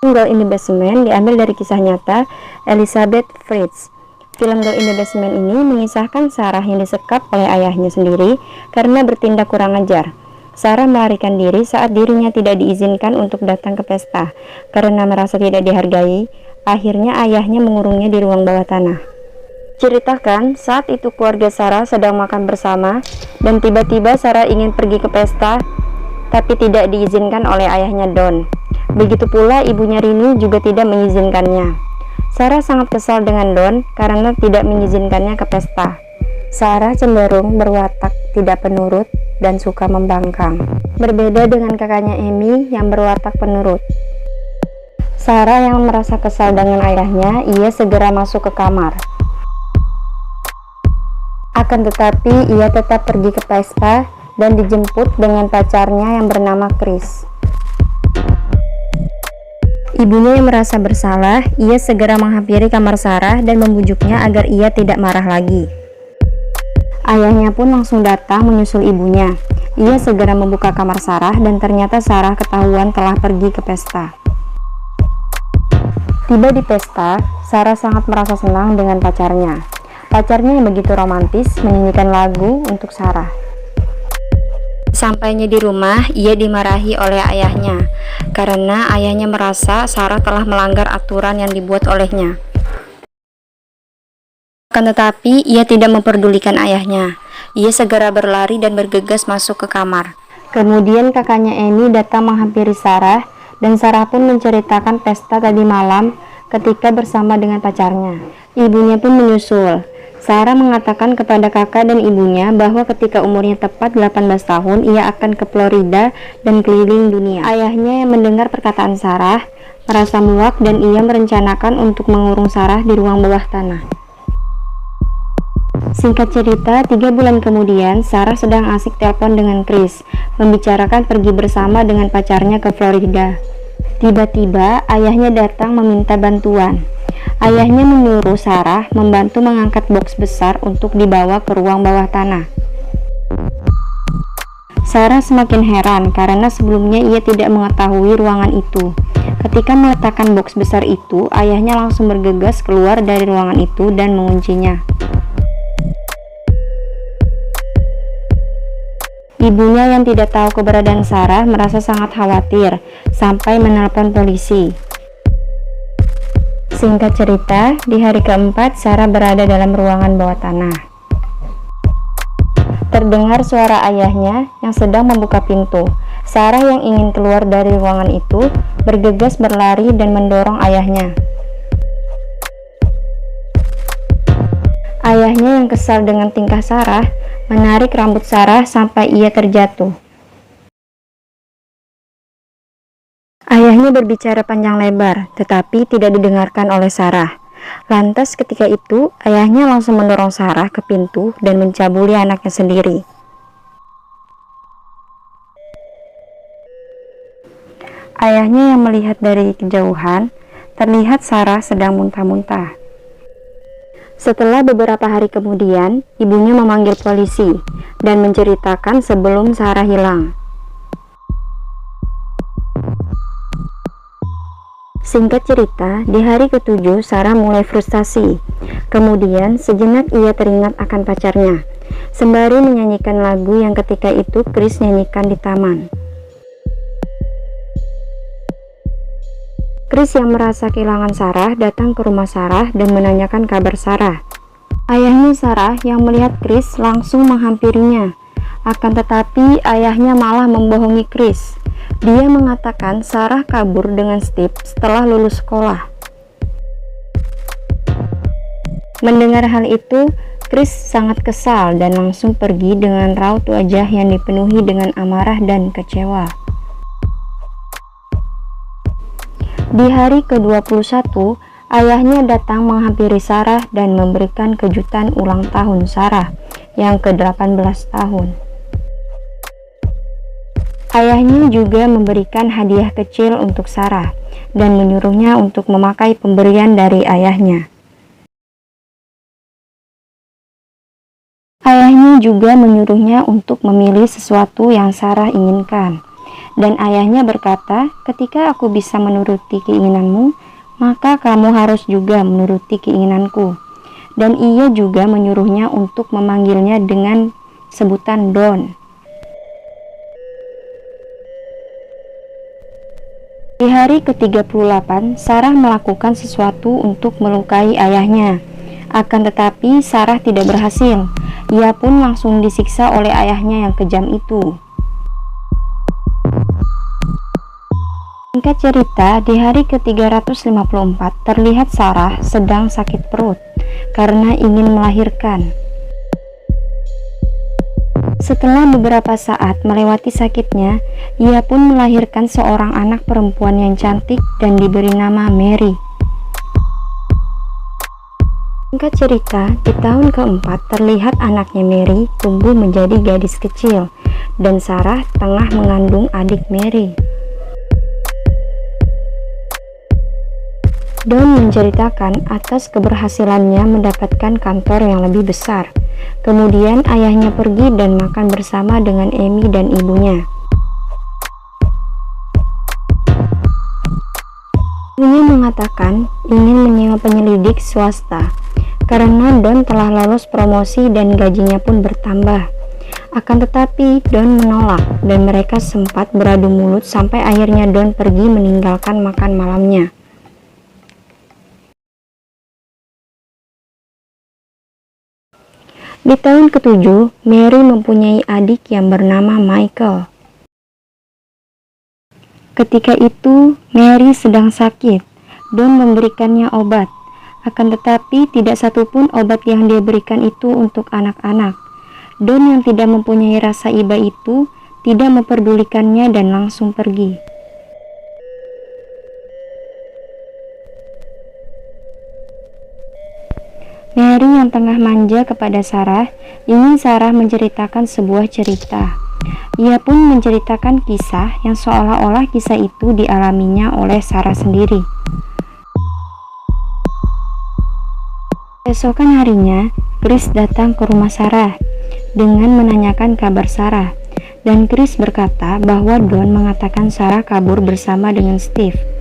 Girl in the Basement diambil dari kisah nyata Elizabeth Fritz. Film Girl in the Basement ini mengisahkan Sarah yang disekap oleh ayahnya sendiri karena bertindak kurang ajar. Sarah melarikan diri saat dirinya tidak diizinkan untuk datang ke pesta. Karena merasa tidak dihargai, akhirnya ayahnya mengurungnya di ruang bawah tanah. Ceritakan, saat itu keluarga Sarah sedang makan bersama dan tiba-tiba Sarah ingin pergi ke pesta tapi tidak diizinkan oleh ayahnya Don. Begitu pula ibunya Rini juga tidak mengizinkannya. Sarah sangat kesal dengan Don karena tidak mengizinkannya ke pesta. Sarah cenderung berwatak tidak penurut dan suka membangkang. Berbeda dengan kakaknya Amy yang berwatak penurut. Sarah yang merasa kesal dengan ayahnya, ia segera masuk ke kamar. Akan tetapi ia tetap pergi ke pesta dan dijemput dengan pacarnya yang bernama Chris. Ibunya yang merasa bersalah, ia segera menghampiri kamar Sarah dan membujuknya agar ia tidak marah lagi. Ayahnya pun langsung datang menyusul ibunya. Ia segera membuka kamar Sarah dan ternyata Sarah ketahuan telah pergi ke pesta. Tiba di pesta, Sarah sangat merasa senang dengan pacarnya. Pacarnya yang begitu romantis menyanyikan lagu untuk Sarah. Sampainya di rumah, ia dimarahi oleh ayahnya karena ayahnya merasa Sarah telah melanggar aturan yang dibuat olehnya. Akan tetapi, ia tidak memperdulikan ayahnya. Ia segera berlari dan bergegas masuk ke kamar. Kemudian kakaknya Amy datang menghampiri Sarah dan Sarah pun menceritakan pesta tadi malam ketika bersama dengan pacarnya. Ibunya pun menyusul. Sarah mengatakan kepada kakak dan ibunya bahwa ketika umurnya tepat 18 tahun, ia akan ke Florida dan keliling dunia. Ayahnya yang mendengar perkataan Sarah merasa muak dan ia merencanakan untuk mengurung Sarah di ruang bawah tanah. Singkat cerita, 3 bulan kemudian, Sarah sedang asik telepon dengan Chris, membicarakan pergi bersama dengan pacarnya ke Florida. Tiba-tiba, ayahnya datang meminta bantuan. Ayahnya menyuruh Sarah membantu mengangkat box besar untuk dibawa ke ruang bawah tanah. Sarah semakin heran karena sebelumnya ia tidak mengetahui ruangan itu. Ketika meletakkan box besar itu, ayahnya langsung bergegas keluar dari ruangan itu dan menguncinya. Ibunya yang tidak tahu keberadaan Sarah merasa sangat khawatir sampai menelpon polisi. Singkat cerita, di hari keempat Sarah berada dalam ruangan bawah tanah. Terdengar suara ayahnya yang sedang membuka pintu. Sarah yang ingin keluar dari ruangan itu bergegas berlari dan mendorong ayahnya. Ayahnya yang kesal dengan tingkah Sarah menarik rambut Sarah sampai ia terjatuh. Ayahnya berbicara panjang lebar, tetapi tidak didengarkan oleh Sarah. Lantas ketika itu, ayahnya langsung mendorong Sarah ke pintu dan mencabuli anaknya sendiri. Ayahnya yang melihat dari kejauhan, terlihat Sarah sedang muntah-muntah. Setelah beberapa hari kemudian, ibunya memanggil polisi dan menceritakan sebelum Sarah hilang. Singkat cerita, di hari ke-7 Sarah mulai frustasi. Kemudian sejenak ia teringat akan pacarnya, sembari menyanyikan lagu yang ketika itu Chris nyanyikan di taman. Chris yang merasa kehilangan Sarah datang ke rumah Sarah dan menanyakan kabar Sarah. Ayahnya Sarah yang melihat Chris langsung menghampirinya. Akan tetapi ayahnya malah membohongi Chris. Dia mengatakan Sarah kabur dengan Steve setelah lulus sekolah. Mendengar hal itu, Chris sangat kesal dan langsung pergi dengan raut wajah yang dipenuhi dengan amarah dan kecewa. Di hari ke-21, ayahnya datang menghampiri Sarah dan memberikan kejutan ulang tahun Sarah yang ke-18 tahun. Ayahnya juga memberikan hadiah kecil untuk Sarah dan menyuruhnya untuk memakai pemberian dari ayahnya. Ayahnya juga menyuruhnya untuk memilih sesuatu yang Sarah inginkan. Dan ayahnya berkata, "Ketika aku bisa menuruti keinginanmu, maka kamu harus juga menuruti keinginanku." Dan ia juga menyuruhnya untuk memanggilnya dengan sebutan Don. Di hari ke-38, Sarah melakukan sesuatu untuk melukai ayahnya. Akan tetapi Sarah tidak berhasil. Ia pun langsung disiksa oleh ayahnya yang kejam itu. Singkat cerita, di hari ke-354 terlihat Sarah sedang sakit perut karena ingin melahirkan. Setelah beberapa saat melewati sakitnya, ia pun melahirkan seorang anak perempuan yang cantik dan diberi nama Mary. Singkat cerita, di tahun keempat terlihat anaknya Mary tumbuh menjadi gadis kecil dan Sarah tengah mengandung adik Mary. Don menceritakan atas keberhasilannya mendapatkan kantor yang lebih besar. Kemudian ayahnya pergi dan makan bersama dengan Amy dan ibunya. Ibunya mengatakan ingin menyewa penyelidik swasta karena Don telah lolos promosi dan gajinya pun bertambah. Akan tetapi Don menolak dan mereka sempat beradu mulut sampai akhirnya Don pergi meninggalkan makan malamnya. Di tahun ke-7, Mary mempunyai adik yang bernama Michael. Ketika itu, Mary sedang sakit. Don memberikannya obat. Akan tetapi, tidak satupun obat yang dia berikan itu untuk anak-anak. Don yang tidak mempunyai rasa iba itu tidak memperdulikannya dan langsung pergi. Mary yang tengah manja kepada Sarah, ingin Sarah menceritakan sebuah cerita. Ia pun menceritakan kisah yang seolah-olah kisah itu dialaminya oleh Sarah sendiri. Keesokan harinya, Chris datang ke rumah Sarah dengan menanyakan kabar Sarah, dan Chris berkata bahwa Don mengatakan Sarah kabur bersama dengan Steve.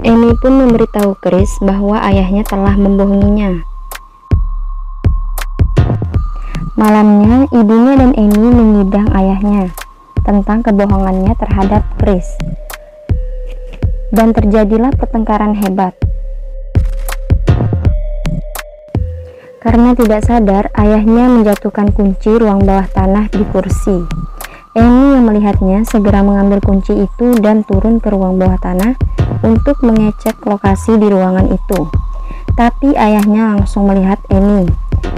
Amy pun memberitahu Chris bahwa ayahnya telah membohonginya. Malamnya, ibunya dan Amy menyidang ayahnya tentang kebohongannya terhadap Chris. Dan terjadilah pertengkaran hebat. Karena tidak sadar, ayahnya menjatuhkan kunci ruang bawah tanah di kursi. Amy yang melihatnya segera mengambil kunci itu dan turun ke ruang bawah tanah untuk mengecek lokasi di ruangan itu. Tapi ayahnya langsung melihat Amy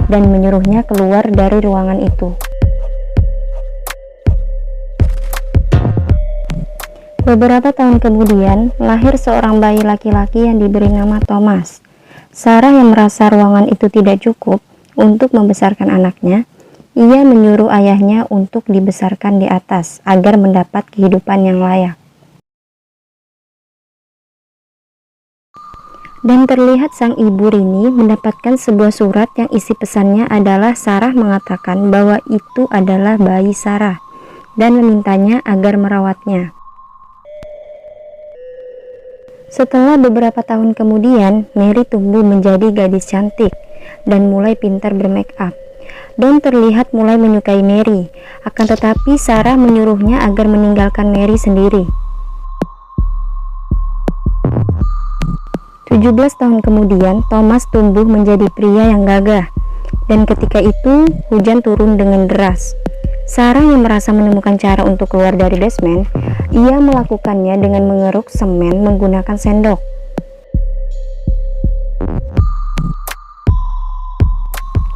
dan menyuruhnya keluar dari ruangan itu. Beberapa tahun kemudian, lahir seorang bayi laki-laki yang diberi nama Thomas. Sarah yang merasa ruangan itu tidak cukup untuk membesarkan anaknya, ia menyuruh ayahnya untuk dibesarkan di atas agar mendapat kehidupan yang layak. Dan terlihat sang ibu Rini mendapatkan sebuah surat yang isi pesannya adalah Sarah mengatakan bahwa itu adalah bayi Sarah dan memintanya agar merawatnya. Setelah beberapa tahun kemudian, Mary tumbuh menjadi gadis cantik dan mulai pintar bermake up. Don terlihat mulai menyukai Mary, akan tetapi Sarah menyuruhnya agar meninggalkan Mary sendiri. 17 tahun kemudian, Thomas tumbuh menjadi pria yang gagah, dan ketika itu hujan turun dengan deras. Sarah yang merasa menemukan cara untuk keluar dari basement, ia melakukannya dengan mengeruk semen menggunakan sendok.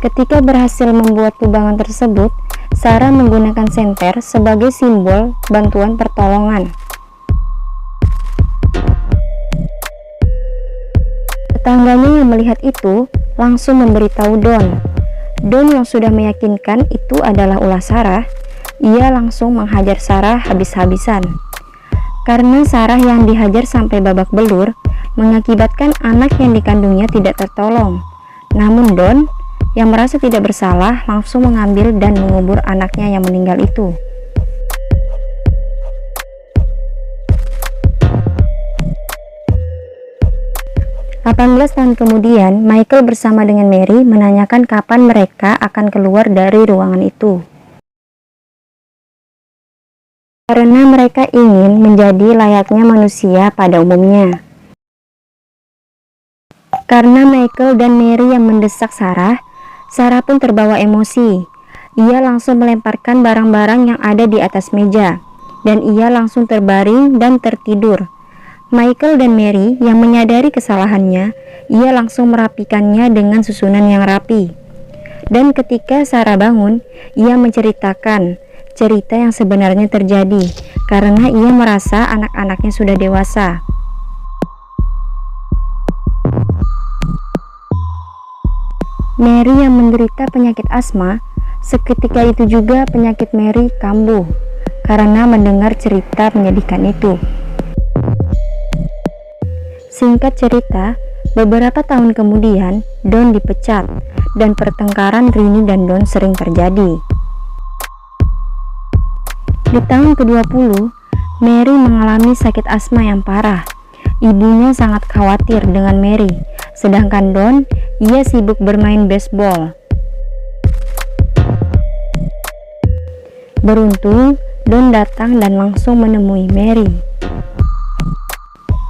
Ketika berhasil membuat kubangan tersebut, Sarah menggunakan senter sebagai simbol bantuan pertolongan. Tetangganya yang melihat itu langsung memberitahu Don. Don yang sudah meyakinkan itu adalah ulah Sarah, ia langsung menghajar Sarah habis-habisan. Karena Sarah yang dihajar sampai babak belur, mengakibatkan anak yang dikandungnya tidak tertolong. Namun Don yang merasa tidak bersalah langsung mengambil dan mengubur anaknya yang meninggal itu. 18 tahun kemudian, Michael bersama dengan Mary menanyakan kapan mereka akan keluar dari ruangan itu. Karena mereka ingin menjadi layaknya manusia pada umumnya. Karena Michael dan Mary yang mendesak Sarah, Sarah pun terbawa emosi. Ia langsung melemparkan barang-barang yang ada di atas meja, dan ia langsung terbaring dan tertidur. Michael dan Mary yang menyadari kesalahannya, ia langsung merapikannya dengan susunan yang rapi. Dan ketika Sarah bangun, ia menceritakan cerita yang sebenarnya terjadi, karena ia merasa anak-anaknya sudah dewasa. Mary yang menderita penyakit asma, seketika itu juga penyakit Mary kambuh karena mendengar cerita menyedihkan itu. Singkat cerita, beberapa tahun kemudian Don dipecat dan pertengkaran Rini dan Don sering terjadi. Di tahun ke-20, Mary mengalami sakit asma yang parah. Ibunya sangat khawatir dengan Mary, sedangkan Don, ia sibuk bermain baseball. Beruntung, Don datang dan langsung menemui Mary.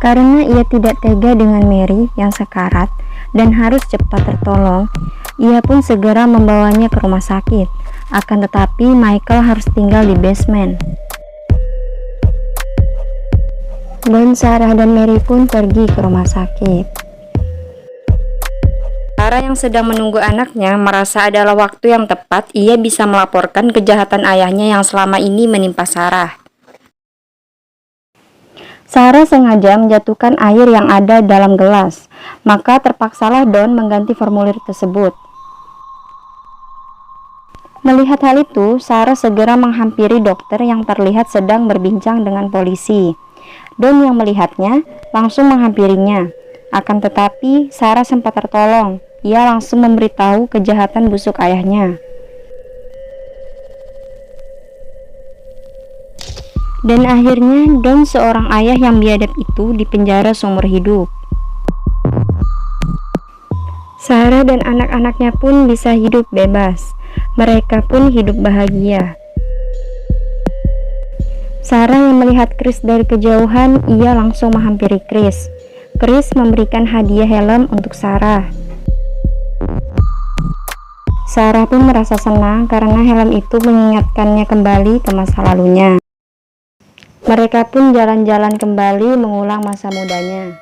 Karena ia tidak tega dengan Mary yang sekarat dan harus cepat tertolong, ia pun segera membawanya ke rumah sakit. Akan tetapi Michael harus tinggal di basement. Dan Sarah dan Mary pun pergi ke rumah sakit. Sarah yang sedang menunggu anaknya merasa adalah waktu yang tepat ia bisa melaporkan kejahatan ayahnya yang selama ini menimpa Sarah. Sarah sengaja menjatuhkan air yang ada dalam gelas, maka terpaksalah Don mengganti formulir tersebut. Melihat hal itu, Sarah segera menghampiri dokter yang terlihat sedang berbincang dengan polisi. Don yang melihatnya langsung menghampirinya. Akan tetapi, Sarah sempat tertolong. Ia langsung memberitahu kejahatan busuk ayahnya. Dan akhirnya Don, seorang ayah yang biadab itu, dipenjara seumur hidup. Sarah dan anak-anaknya pun bisa hidup bebas. Mereka pun hidup bahagia. Sarah yang melihat Chris dari kejauhan, ia langsung menghampiri Chris. Chris memberikan hadiah helm untuk Sarah. Sarah pun merasa senang karena helm itu mengingatkannya kembali ke masa lalunya. Mereka pun jalan-jalan kembali mengulang masa mudanya.